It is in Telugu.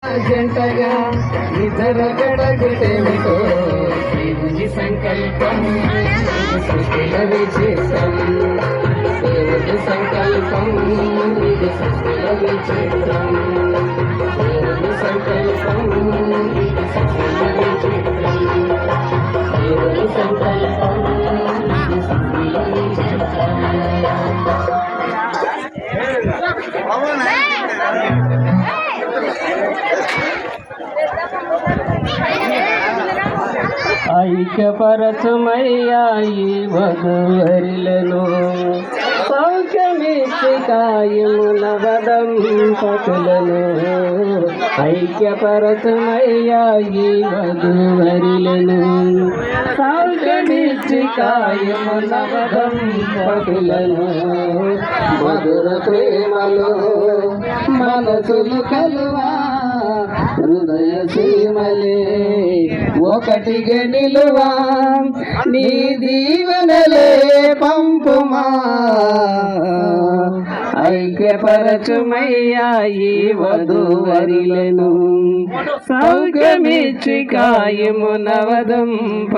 జంటగా ఇతర గడగటేమిటో దేవుని సంకల్పం సృష్టిల విచిత్రం దేవుని సంకల్పం ఇది సృష్టిల విచిత్రం దేవుని సంకల్పం ఇది సృష్టిల విచిత్రం దేవుని సంకల్పం ఇది సృష్టిల విచిత్రం. ఐక్యపరచుమయ్యా ఈ వధువరులను సౌఖ్యమిచ్చి కాయముల వదంపతులను ఐక్యపరచుమయ్యా ఈ వధువరులను సౌఖ్యమిచ్చి కాయముల వదంపతులను మధుర ప్రేమలో మనసులు కలువా హృదయ సీమలే ఒకటిగా నిలువా నీ దీవెనలే పంపుమా ఐక్యపరచుమయ్యా ఈ వధూవరులను సౌఖ్యమిచ్చి కాయమున వదంప